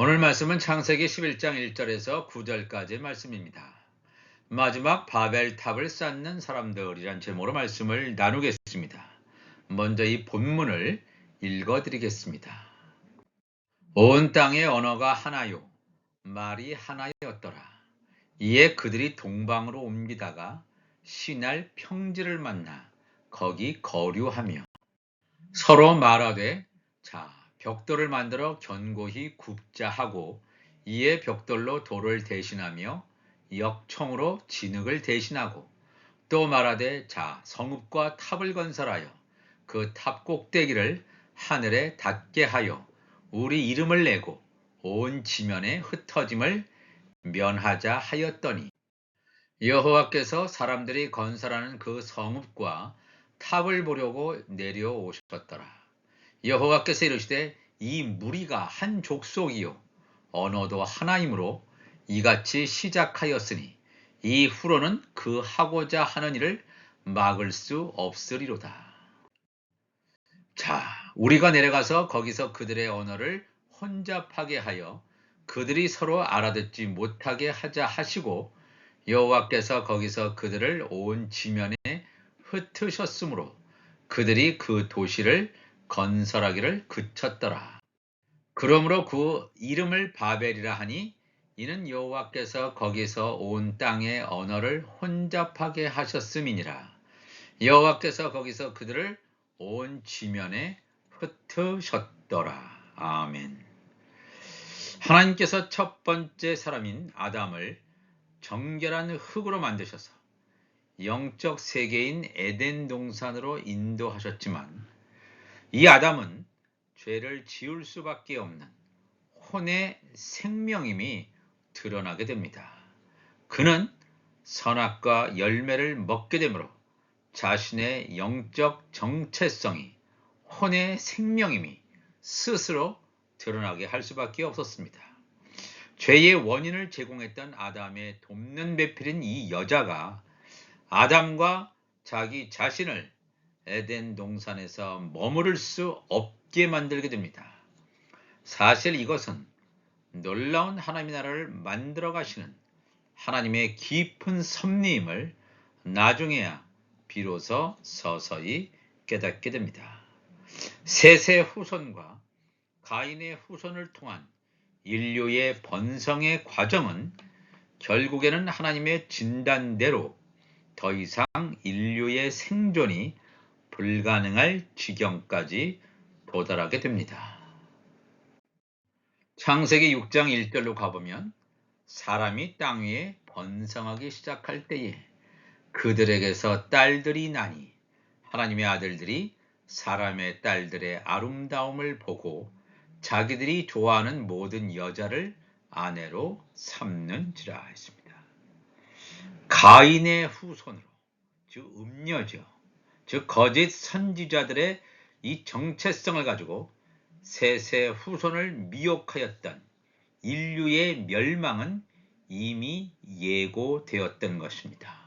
오늘 말씀은 창세기 11장 1절에서 9절까지의 말씀입니다. 마지막 바벨탑을 쌓는 사람들이란 제목으로 말씀을 나누겠습니다. 먼저 이 본문을 읽어드리겠습니다. 온 땅의 언어가 하나요, 말이 하나였더라. 이에 그들이 동방으로 옮기다가 시날 평지를 만나 거기 거류하며 서로 말하되, 자, 벽돌을 만들어 견고히 굽자 하고, 이에 벽돌로 돌을 대신하며 역청으로 진흙을 대신하고, 또 말하되, 자, 성읍과 탑을 건설하여 그 탑 꼭대기를 하늘에 닿게 하여 우리 이름을 내고 온 지면에 흩어짐을 면하자 하였더니, 여호와께서 사람들이 건설하는 그 성읍과 탑을 보려고 내려오셨더라. 여호와께서 이르시되, 이 무리가 한 족속이요 언어도 하나이므로 이같이 시작하였으니 이후로는 그 하고자 하는 일을 막을 수 없으리로다. 자, 우리가 내려가서 거기서 그들의 언어를 혼잡하게 하여 그들이 서로 알아듣지 못하게 하자 하시고, 여호와께서 거기서 그들을 온 지면에 흩으셨으므로 그들이 그 도시를 건설하기를 그쳤더라. 그러므로 그 이름을 바벨이라 하니, 이는 여호와께서 거기서 온 땅의 언어를 혼잡하게 하셨음이니라. 여호와께서 거기서 그들을 온 지면에 흩으셨더라. 아멘. 하나님께서 첫 번째 사람인 아담을 정결한 흙으로 만드셔서 영적 세계인 에덴 동산으로 인도하셨지만, 이 아담은 죄를 지을 수밖에 없는 혼의 생명임이 드러나게 됩니다. 그는 선악과 열매를 먹게 되므로 자신의 영적 정체성이 혼의 생명임이 스스로 드러나게 할 수밖에 없었습니다. 죄의 원인을 제공했던 아담의 돕는 배필인 이 여자가 아담과 자기 자신을 에덴 동산에서 머무를 수 없게 만들게 됩니다. 사실 이것은 놀라운 하나님의 나라를 만들어 가시는 하나님의 깊은 섭리임을 나중에야 비로소 서서히 깨닫게 됩니다. 셋의 후손과 가인의 후손을 통한 인류의 번성의 과정은 결국에는 하나님의 진단대로 더 이상 인류의 생존이 불가능할 지경까지 도달하게 됩니다. 창세기 6장 1절로 가보면, 사람이 땅 위에 번성하기 시작할 때에 그들에게서 딸들이 나니 하나님의 아들들이 사람의 딸들의 아름다움을 보고 자기들이 좋아하는 모든 여자를 아내로 삼는지라 했습니다. 가인의 후손으로, 즉 음녀죠, 즉 거짓 선지자들의 이 정체성을 가지고 셋의 후손을 미혹하였던 인류의 멸망은 이미 예고되었던 것입니다.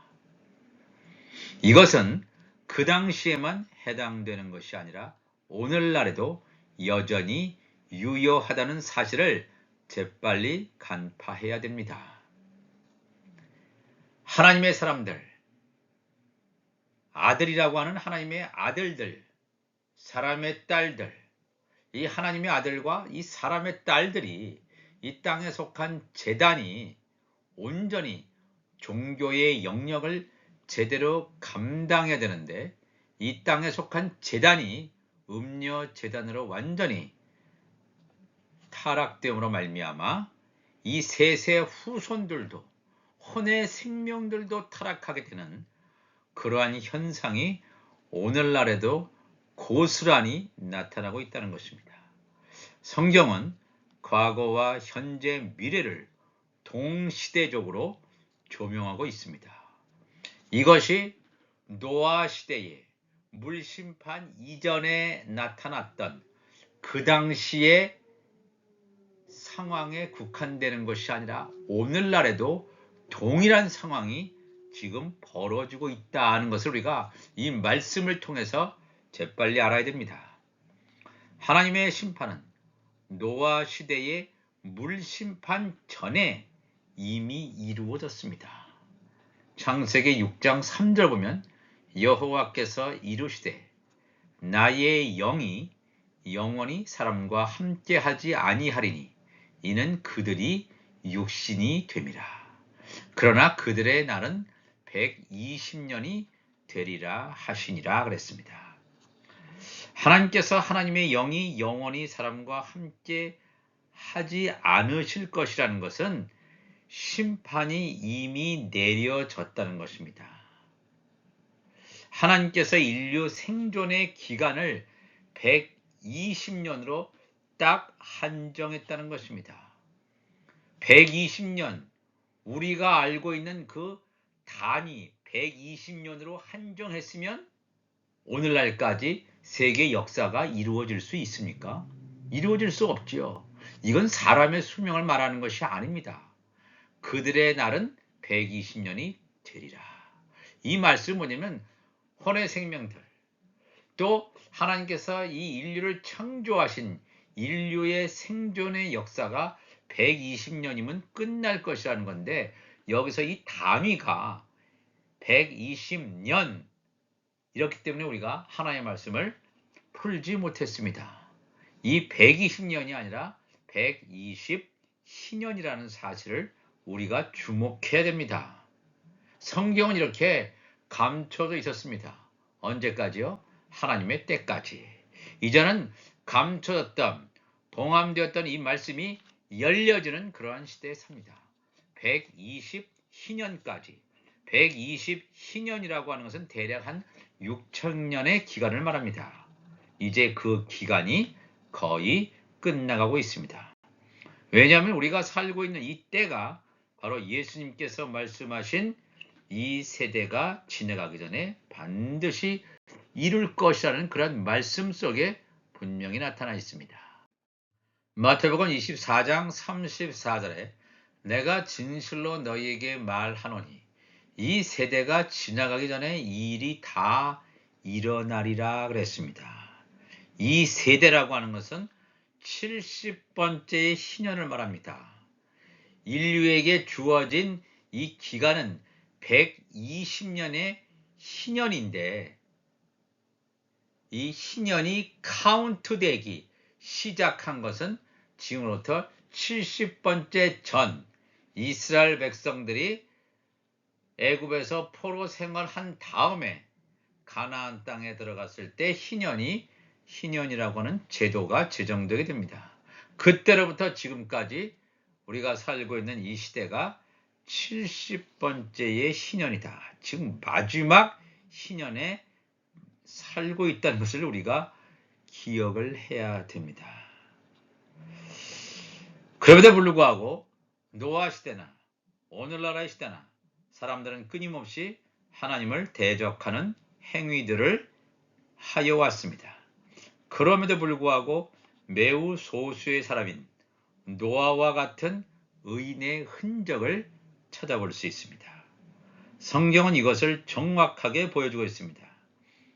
이것은 그 당시에만 해당되는 것이 아니라 오늘날에도 여전히 유효하다는 사실을 재빨리 간파해야 됩니다. 하나님의 사람들, 아들이라고 하는 하나님의 아들들, 사람의 딸들, 이 하나님의 아들과 이 사람의 딸들이 이 땅에 속한 제단이 온전히 종교의 영역을 제대로 감당해야 되는데, 이 땅에 속한 제단이 음녀 제단으로 완전히 타락됨으로 말미암아 이 셋의 후손들도, 혼의 생명들도 타락하게 되는 그러한 현상이 오늘날에도 고스란히 나타나고 있다는 것입니다. 성경은 과거와 현재, 미래를 동시대적으로 조명하고 있습니다. 이것이 노아 시대에 물심판 이전에 나타났던 그 당시의 상황에 국한되는 것이 아니라 오늘날에도 동일한 상황이 지금 벌어지고 있다는 것을 우리가 이 말씀을 통해서 재빨리 알아야 됩니다. 하나님의 심판은 노아 시대에 물심판 전에 이미 이루어졌습니다. 창세기 6장 3절 보면 여호와께서 이르시되 나의 영이 영원히 사람과 함께하지 아니하리니 이는 그들이 육신이 됨이라. 그러나 그들의 날은 120년이 되리라 하시니라 그랬습니다. 하나님께서 하나님의 영이 영원히 사람과 함께 하지 않으실 것이라는 것은 심판이 이미 내려졌다는 것입니다. 하나님께서 인류 생존의 기간을 120년으로 딱 한정했다는 것입니다. 120년, 우리가 알고 있는 그 단위 120년으로 한정했으면 오늘날까지 세계 역사가 이루어질 수 있습니까? 이루어질 수 없지요. 이건 사람의 수명을 말하는 것이 아닙니다. 그들의 날은 120년이 되리라. 이 말씀은 뭐냐면 혼의 생명들, 또 하나님께서 이 인류를 창조하신 인류의 생존의 역사가 120년이면 끝날 것이라는 건데, 여기서 이 단위가 120년 이렇기 때문에 우리가 하나님의 말씀을 풀지 못했습니다. 이 120년이 아니라 120희년이라는 사실을 우리가 주목해야 됩니다. 성경은 이렇게 감춰져 있었습니다. 언제까지요? 하나님의 때까지. 이제는 감춰졌던, 봉함되었던 이 말씀이 열려지는 그러한 시대에 삽니다. 120희년까지. 120희년이라고 하는 것은 대략 한 6천년의 기간을 말합니다. 이제 그 기간이 거의 끝나가고 있습니다. 왜냐하면 우리가 살고 있는 이 때가 바로 예수님께서 말씀하신 이 세대가 지나가기 전에 반드시 이룰 것이라는 그런 말씀 속에 분명히 나타나 있습니다. 마태복음 24장 34절에 내가 진실로 너희에게 말하노니 이 세대가 지나가기 전에 이 일이 다 일어나리라 그랬습니다. 이 세대라고 하는 것은 70번째의 희년을 말합니다. 인류에게 주어진 이 기간은 120년의 희년인데, 이 희년이 카운트되기 시작한 것은 지금으로부터 70번째 전 이스라엘 백성들이 애굽에서 포로 생활한 다음에 가나안 땅에 들어갔을 때 희년이라고 하는 제도가 제정되게 됩니다. 그때로부터 지금까지 우리가 살고 있는 이 시대가 70번째의 희년이다. 지금 마지막 희년에 살고 있다는 것을 우리가 기억을 해야 됩니다. 그럼에도 불구하고 노아 시대나 오늘날의 시대나 사람들은 끊임없이 하나님을 대적하는 행위들을 하여 왔습니다. 그럼에도 불구하고 매우 소수의 사람인 노아와 같은 의인의 흔적을 찾아볼 수 있습니다. 성경은 이것을 정확하게 보여주고 있습니다.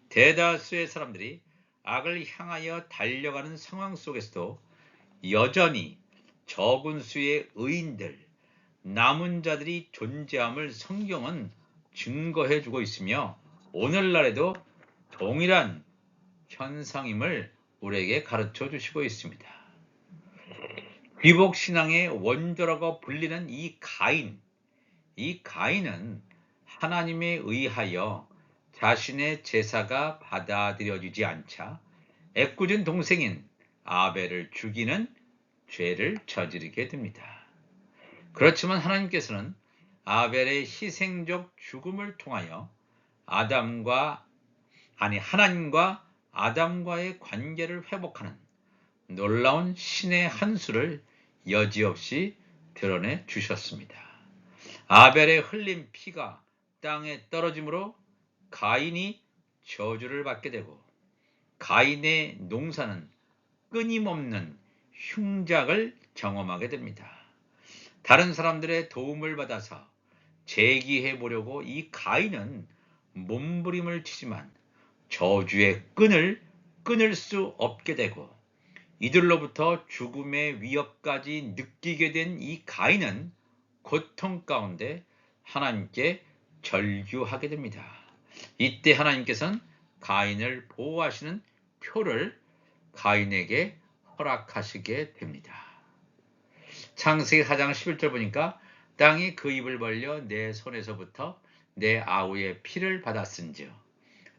대다수의 사람들이 악을 향하여 달려가는 상황 속에서도 여전히 적은 수의 의인들, 남은 자들이 존재함을 성경은 증거해주고 있으며 오늘날에도 동일한 현상임을 우리에게 가르쳐 주시고 있습니다. 귀복신앙의 원조라고 불리는 이 가인은 하나님에 의하여 자신의 제사가 받아들여지지 않자 애꿎은 동생인 아벨을 죽이는 죄를 저지르게 됩니다. 그렇지만 하나님께서는 아벨의 희생적 죽음을 통하여 하나님과 아담과의 관계를 회복하는 놀라운 신의 한 수를 여지없이 드러내 주셨습니다. 아벨의 흘린 피가 땅에 떨어짐으로 가인이 저주를 받게 되고 가인의 농사는 끊임없는 흉작을 경험하게 됩니다. 다른 사람들의 도움을 받아서 재기해 보려고 이 가인은 몸부림을 치지만 저주의 끈을 끊을 수 없게 되고 이들로부터 죽음의 위협까지 느끼게 된 이 가인은 고통 가운데 하나님께 절규하게 됩니다. 이때 하나님께서는 가인을 보호하시는 표를 가인에게 허락하시게 됩니다. 창세기 4장 11절 보니까 땅이 그 입을 벌려 내 손에서부터 내 아우의 피를 받았은즉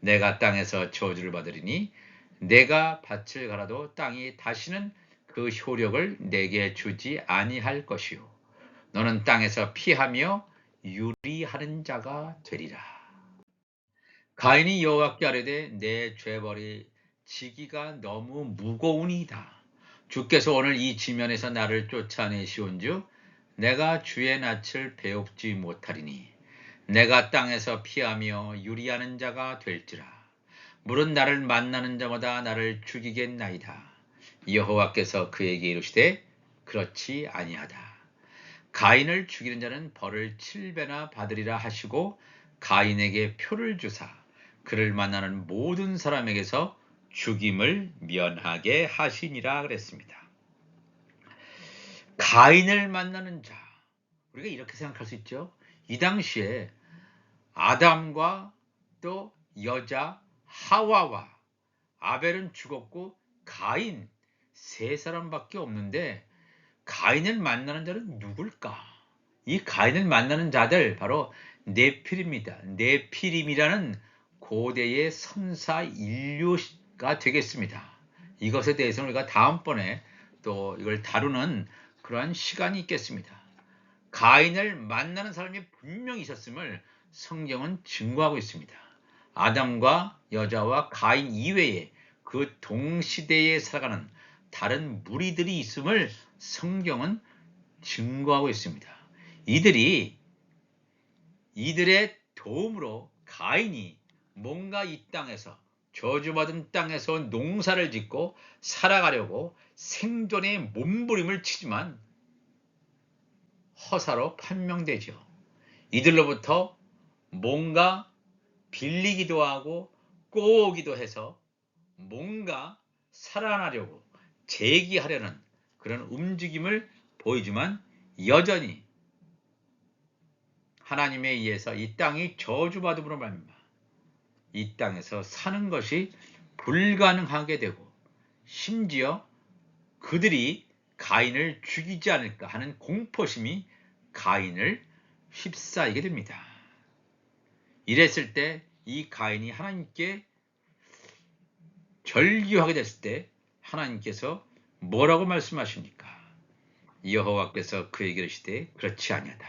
내가 땅에서 저주를 받으리니 내가 밭을 갈아도 땅이 다시는 그 효력을 내게 주지 아니할 것이요 너는 땅에서 피하며 유리하는 자가 되리라. 가인이 여호와께 아뢰되 내 죄벌이 지기가 너무 무거우니이다. 주께서 오늘 이 지면에서 나를 쫓아내시온즉 내가 주의 낯을 배웁지 못하리니 내가 땅에서 피하며 유리하는 자가 될지라. 물은 나를 만나는 자마다 나를 죽이겠나이다. 여호와께서 그에게 이르시되 그렇지 아니하다. 가인을 죽이는 자는 벌을 7배나 받으리라 하시고 가인에게 표를 주사 그를 만나는 모든 사람에게서 죽임을 면하게 하시니라 그랬습니다. 가인을 만나는 자, 우리가 이렇게 생각할 수 있죠. 이 당시에 아담과 또 여자 하와와 아벨은 죽었고 가인 세 사람밖에 없는데 가인을 만나는 자는 누굴까? 이 가인을 만나는 자들 바로 네필입니다. 네피림이라는 고대의 선사 인류가 되겠습니다. 이것에 대해서는 우리가 다음번에 또 이걸 다루는 그러한 시간이 있겠습니다. 가인을 만나는 사람이 분명히 있었음을 성경은 증거하고 있습니다. 아담과 여자와 가인 이외에 그 동시대에 살아가는 다른 무리들이 있음을 성경은 증거하고 있습니다. 이들의 도움으로 가인이 뭔가 이 땅에서 저주받은 땅에서 농사를 짓고 살아가려고 생존의 몸부림을 치지만 허사로 판명되죠. 이들로부터 뭔가 빌리기도 하고 꼬우기도 해서 뭔가 살아나려고 재기하려는 그런 움직임을 보이지만 여전히 하나님에 의해서 이 땅이 저주받음으로 말미암아 이 땅에서 사는 것이 불가능하게 되고 심지어 그들이 가인을 죽이지 않을까 하는 공포심이 가인을 휩싸이게 됩니다. 이랬을 때 이 가인이 하나님께 절규하게 됐을 때 하나님께서 뭐라고 말씀하십니까? 여호와께서 그에게 이르시되 그렇지 아니하다.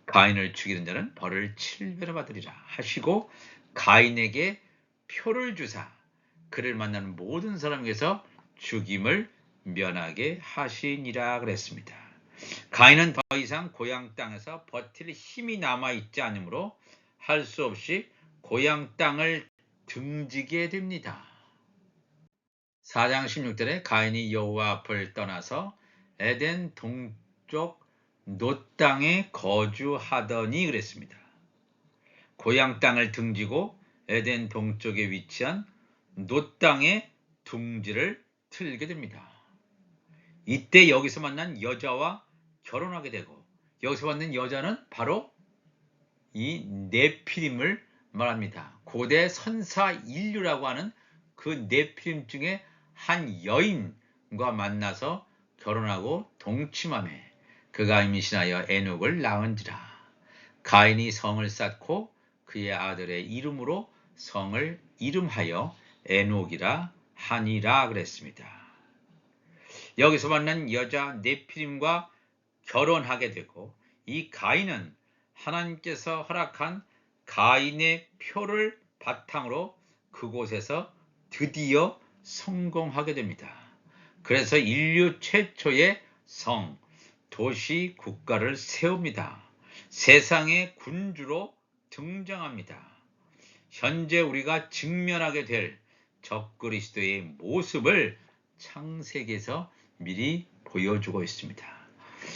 가인을 죽이는 자는 벌을 7배로 받으리라 하시고 가인에게 표를 주사 그를 만나는 모든 사람에게서 죽임을 면하게 하시니라 그랬습니다. 가인은 더 이상 고향 땅에서 버틸 힘이 남아있지 않으므로 할 수 없이 고향 땅을 등지게 됩니다. 4장 16절에 가인이 여호와 앞을 떠나서 에덴 동쪽 놋 땅에 거주하더니 그랬습니다. 고향 땅을 등지고 에덴 동쪽에 위치한 놋 땅에 둥지를 틀게 됩니다. 이때 여기서 만난 여자와 결혼하게 되고 여기서 만난 여자는 바로 이 네피림을 말합니다. 고대 선사 인류라고 하는 그 네피림 중에 한 여인과 만나서 결혼하고 동침하매 그가 임신하여 에녹을 낳은지라. 가인이 성을 쌓고 그의 아들의 이름으로 성을 이름하여 에녹이라 하니라 그랬습니다. 여기서 만난 여자 네피림과 결혼하게 되고 이 가인은 하나님께서 허락한 가인의 표를 바탕으로 그곳에서 드디어 성공하게 됩니다. 그래서 인류 최초의 성, 도시, 국가를 세웁니다. 세상의 군주로 등장합니다. 현재 우리가 직면하게 될 적그리스도의 모습을 창세기에서 미리 보여주고 있습니다.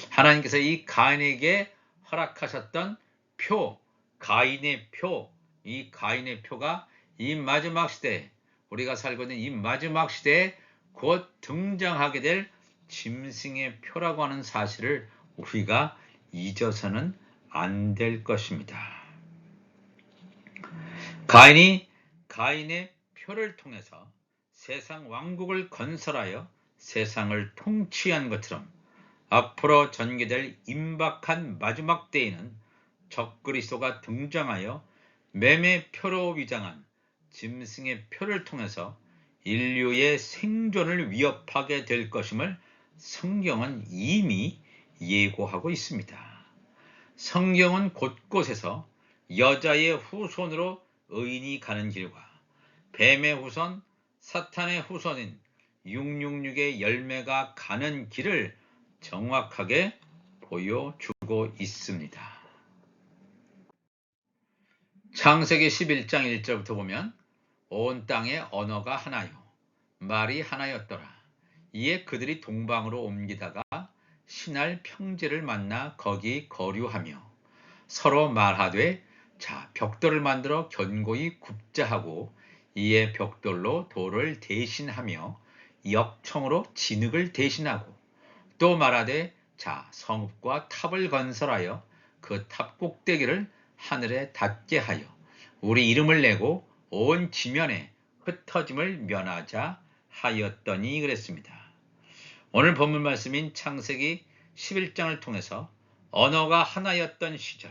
하나님께서 이 가인에게 허락하셨던 표, 가인의 표, 이 가인의 표가 이 마지막 시대, 우리가 살고 있는 이 마지막 시대에 곧 등장하게 될 짐승의 표라고 하는 사실을 우리가 잊어서는 안 될 것입니다. 가인의 표를 통해서 세상 왕국을 건설하여 세상을 통치한 것처럼 앞으로 전개될 임박한 마지막 때에는 적그리스도가 등장하여 매매표로 위장한 짐승의 표를 통해서 인류의 생존을 위협하게 될 것임을 성경은 이미 예고하고 있습니다. 성경은 곳곳에서 여자의 후손으로 의인이 가는 길과 뱀의 후손, 사탄의 후손인 666의 열매가 가는 길을 정확하게 보여주고 있습니다. 창세기 11장 1절부터 보면 온 땅의 언어가 하나요 말이 하나였더라. 이에 그들이 동방으로 옮기다가 신할 평지를 만나 거기 거류하며 서로 말하되 자 벽돌을 만들어 견고히 굽자 하고 이에 벽돌로 돌을 대신하며 역청으로 진흙을 대신하고 또 말하되 자 성읍과 탑을 건설하여 그 탑 꼭대기를 하늘에 닿게 하여 우리 이름을 내고 온 지면에 흩어짐을 면하자 하였더니 그랬습니다. 오늘 본문 말씀인 창세기 11장을 통해서 언어가 하나였던 시절,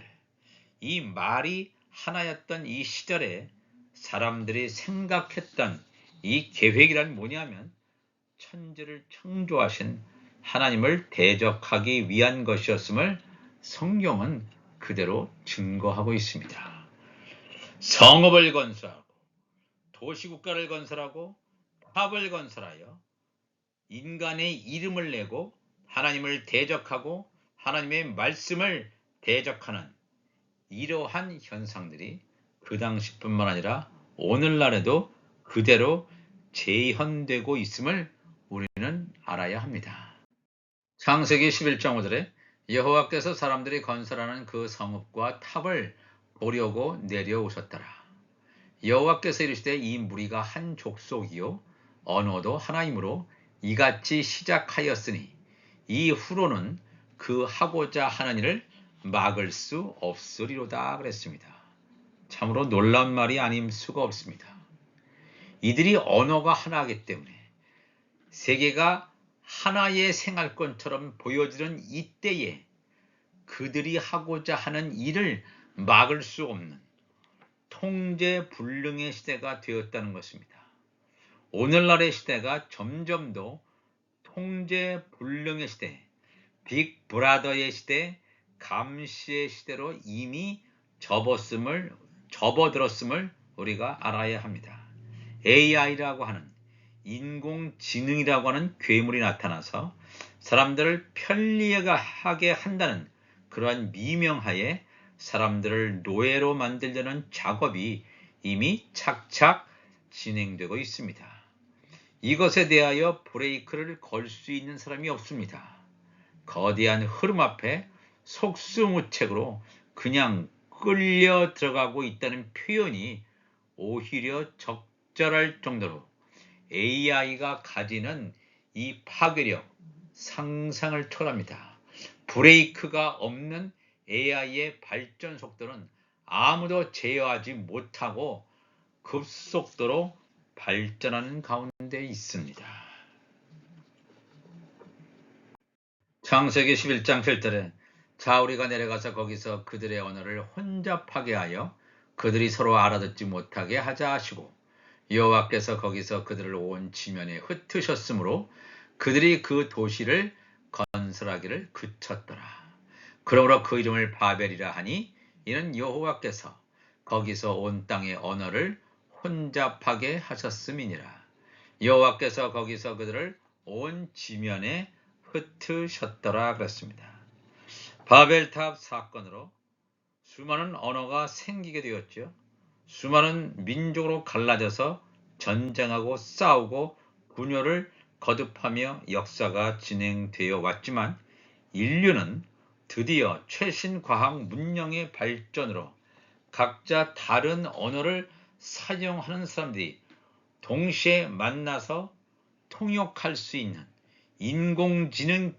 이 말이 하나였던 이 시절에 사람들이 생각했던 이 계획이란 뭐냐면 천지를 창조하신 하나님을 대적하기 위한 것이었음을 성경은 그대로 증거하고 있습니다. 성읍을 건설하고 도시국가를 건설하고 탑을 건설하여 인간의 이름을 내고 하나님을 대적하고 하나님의 말씀을 대적하는 이러한 현상들이 그 당시뿐만 아니라 오늘날에도 그대로 재현되고 있음을 우리는 알아야 합니다. 창세기 11장 5절에 여호와께서 사람들이 건설하는 그 성읍과 탑을 보려고 내려오셨더라. 여호와께서 이르시되 이 무리가 한 족속이요 언어도 하나이므로 이같이 시작하였으니 이후로는 그 하고자 하는 일을 막을 수 없으리로다 그랬습니다. 참으로 놀라운 말이 아닐 수가 없습니다. 이들이 언어가 하나이기 때문에 세계가 하나의 생활권처럼 보여지는 이때에 그들이 하고자 하는 일을 막을 수 없는 통제불능의 시대가 되었다는 것입니다. 오늘날의 시대가 점점 더 통제불능의 시대, 빅브라더의 시대, 감시의 시대로 이미 접어들었음을 우리가 알아야 합니다. AI라고 하는 인공지능이라고 하는 괴물이 나타나서 사람들을 편리하게 한다는 그러한 미명하에 사람들을 노예로 만들려는 작업이 이미 착착 진행되고 있습니다. 이것에 대하여 브레이크를 걸 수 있는 사람이 없습니다. 거대한 흐름 앞에 속수무책으로 그냥 끌려 들어가고 있다는 표현이 오히려 적절할 정도로 AI가 가지는 이 파괴력, 상상을 초월합니다. 브레이크가 없는 AI의 발전 속도는 아무도 제어하지 못하고 급속도로 발전하는 가운데 있습니다. 창세기 11장 7절에 자 우리가 내려가서 거기서 그들의 언어를 혼잡하게 하여 그들이 서로 알아듣지 못하게 하자 하시고 여호와께서 거기서 그들을 온 지면에 흩으셨으므로 그들이 그 도시를 건설하기를 그쳤더라. 그러므로 그 이름을 바벨이라 하니 이는 여호와께서 거기서 온 땅의 언어를 혼잡하게 하셨음이니라. 여호와께서 거기서 그들을 온 지면에 흩으셨더라 그랬습니다. 바벨탑 사건으로 수많은 언어가 생기게 되었죠. 수많은 민족으로 갈라져서 전쟁하고 싸우고 분열을 거듭하며 역사가 진행되어 왔지만 인류는 드디어 최신 과학 문명의 발전으로 각자 다른 언어를 사용하는 사람들이 동시에 만나서 통역할 수 있는 인공지능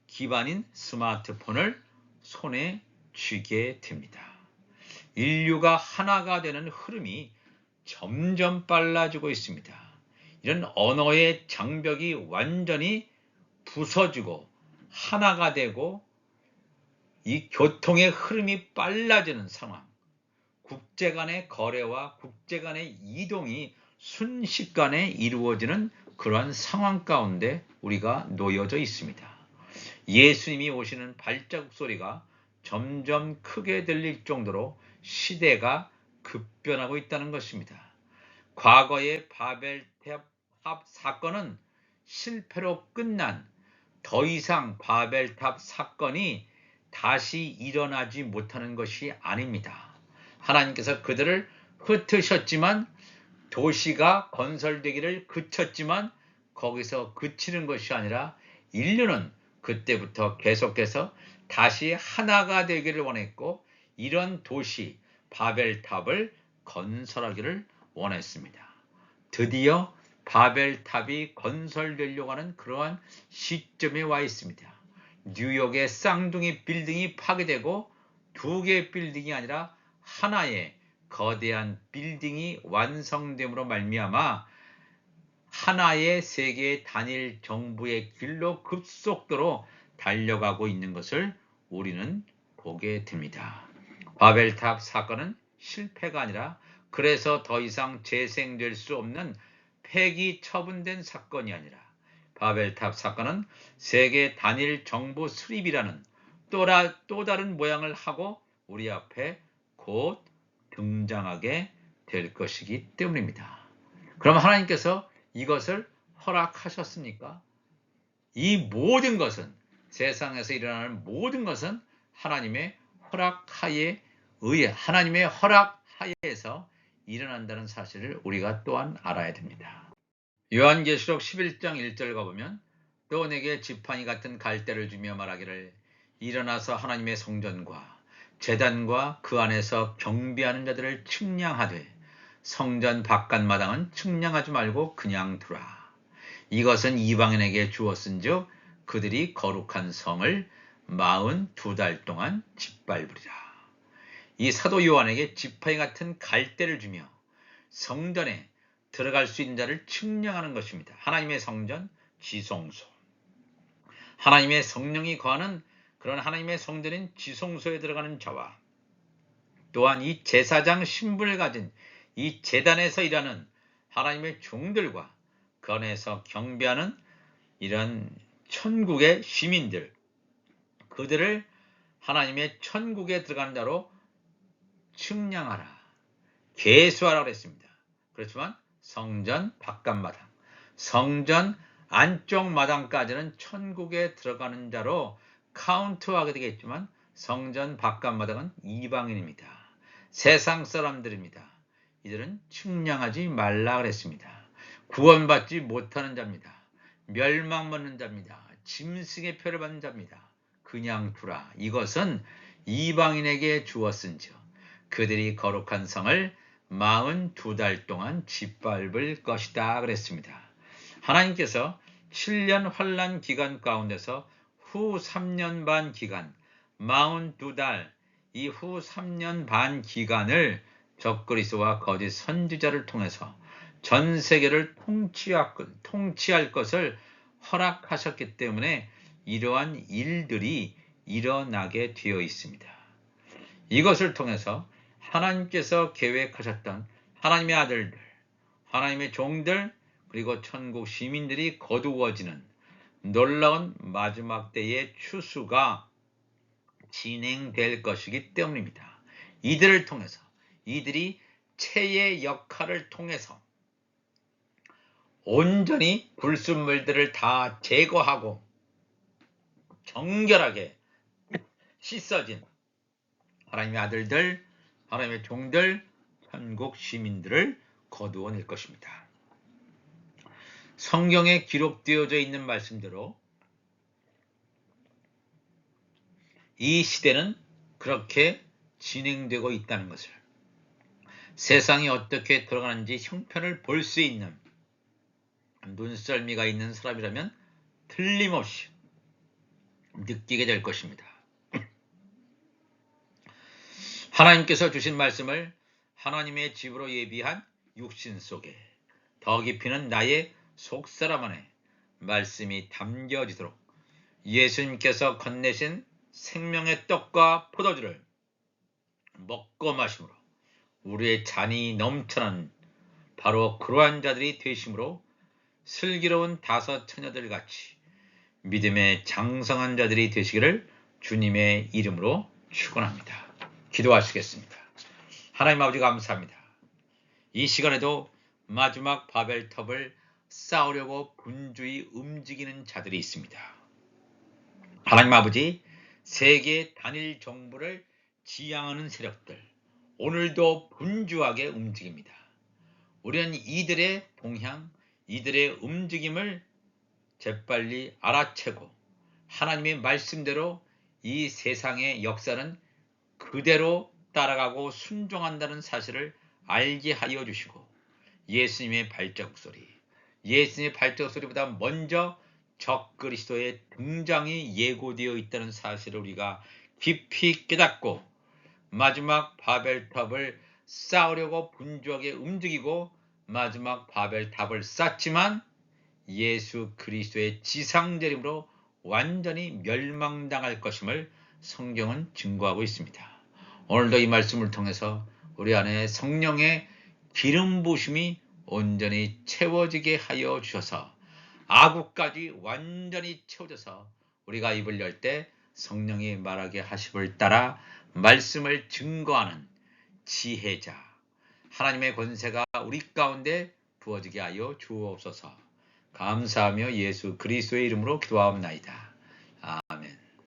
기반인 스마트폰을 손에 쥐게 됩니다. 인류가 하나가 되는 흐름이 점점 빨라지고 있습니다. 이런 언어의 장벽이 완전히 부서지고 하나가 되고 이 교통의 흐름이 빨라지는 상황, 국제 간의 거래와 국제 간의 이동이 순식간에 이루어지는 그러한 상황 가운데 우리가 놓여져 있습니다. 예수님이 오시는 발자국 소리가 점점 크게 들릴 정도로 시대가 급변하고 있다는 것입니다. 과거의 바벨탑 사건은 실패로 끝난 더 이상 바벨탑 사건이 다시 일어나지 못하는 것이 아닙니다. 하나님께서 그들을 흩으셨지만 도시가 건설되기를 그쳤지만 거기서 그치는 것이 아니라 인류는 그때부터 계속해서 다시 하나가 되기를 원했고 이런 도시 바벨탑을 건설하기를 원했습니다. 드디어 바벨탑이 건설되려고 하는 그러한 시점에 와 있습니다. 뉴욕의 쌍둥이 빌딩이 파괴되고 두 개의 빌딩이 아니라 하나의 거대한 빌딩이 완성됨으로 말미암아 하나의 세계 단일 정부의 길로 급속도로 달려가고 있는 것을 우리는 보게 됩니다. 바벨탑 사건은 실패가 아니라 그래서 더 이상 재생될 수 없는 폐기 처분된 사건이 아니라 바벨탑 사건은 세계 단일 정부 수립이라는 또 다른 모양을 하고 우리 앞에 곧 등장하게 될 것이기 때문입니다. 그럼 하나님께서 이것을 허락하셨습니까? 이 모든 것은 세상에서 일어나는 모든 것은 하나님의 허락하에 의해 하나님의 허락하에서 일어난다는 사실을 우리가 또한 알아야 됩니다. 요한계시록 11장 1절 가보면 또 내게 지팡이 같은 갈대를 주며 말하기를 일어나서 하나님의 성전과 제단과 그 안에서 경배하는 자들을 측량하되 성전 바깥마당은 측량하지 말고 그냥 두라. 이것은 이방인에게 주었은즉 그들이 거룩한 성을 42달 동안 짓밟으리라. 이 사도 요한에게 지팡이 같은 갈대를 주며 성전에 들어갈 수 있는 자를 측량하는 것입니다. 하나님의 성전, 지성소. 하나님의 성령이 거하는 그런 하나님의 성전인 지성소에 들어가는 자와 또한 이 제사장 신분을 가진 이 제단에서 일하는 하나님의 종들과 그 안에서 경배하는 이런 천국의 시민들, 그들을 하나님의 천국에 들어가는 자로 측량하라, 계수하라고 했습니다. 그렇지만 성전 바깥마당, 성전 안쪽 마당까지는 천국에 들어가는 자로 카운트하게 되겠지만 성전 바깥마당은 이방인입니다. 세상 사람들입니다. 이들은 측량하지 말라 그랬습니다. 구원받지 못하는 자입니다. 멸망받는 자입니다. 짐승의 표를 받는 자입니다. 그냥 두라. 이것은 이방인에게 주었은즉 그들이 거룩한 성을 42달 동안 짓밟을 것이다 그랬습니다. 하나님께서 7년 환란 기간 가운데서 후 3년 반 기간 42달 이후 3년 반 기간을 적그리스도와 거짓 선지자를 통해서 전 세계를 통치할 것을 허락하셨기 때문에 이러한 일들이 일어나게 되어 있습니다. 이것을 통해서 하나님께서 계획하셨던 하나님의 아들들, 하나님의 종들, 그리고 천국 시민들이 거두어지는 놀라운 마지막 때의 추수가 진행될 것이기 때문입니다. 이들을 통해서, 이들이 체의 역할을 통해서 온전히 불순물들을 다 제거하고 정결하게 씻어진 하나님의 아들들, 하나님의 종들, 천국 시민들을 거두어낼 것입니다. 성경에 기록되어져 있는 말씀대로 이 시대는 그렇게 진행되고 있다는 것을, 세상이 어떻게 돌아가는지 형편을 볼 수 있는 눈썰미가 있는 사람이라면 틀림없이 느끼게 될 것입니다. 하나님께서 주신 말씀을 하나님의 집으로 예비한 육신 속에 더 깊이는 나의 속사람 안에 말씀이 담겨지도록 예수님께서 건네신 생명의 떡과 포도주를 먹고 마심으로 우리의 잔이 넘쳐나는 바로 그러한 자들이 되심으로 슬기로운 다섯 처녀들 같이 믿음의 장성한 자들이 되시기를 주님의 이름으로 축원합니다. 기도하시겠습니다. 하나님 아버지 감사합니다. 이 시간에도 마지막 바벨탑을 쌓으려고 분주히 움직이는 자들이 있습니다. 하나님 아버지, 세계 단일 정부를 지향하는 세력들 오늘도 분주하게 움직입니다. 우리는 이들의 동향, 이들의 움직임을 재빨리 알아채고 하나님의 말씀대로 이 세상의 역사는 그대로 따라가고 순종한다는 사실을 알게 하여 주시고 예수님의 발자국 소리, 예수님의 발자국 소리보다 먼저 적그리스도의 등장이 예고되어 있다는 사실을 우리가 깊이 깨닫고 마지막 바벨탑을 쌓으려고 분주하게 움직이고 마지막 바벨탑을 쌓지만 예수 그리스도의 지상재림으로 완전히 멸망당할 것임을 성경은 증거하고 있습니다. 오늘도 이 말씀을 통해서 우리 안에 성령의 기름 부으심이 온전히 채워지게 하여 주셔서 아구까지 완전히 채워져서 우리가 입을 열 때 성령이 말하게 하심을 따라 말씀을 증거하는 지혜자 하나님의 권세가 우리 가운데 부어지게 하여 주옵소서. 감사하며 예수 그리스도의 이름으로 기도하옵나이다.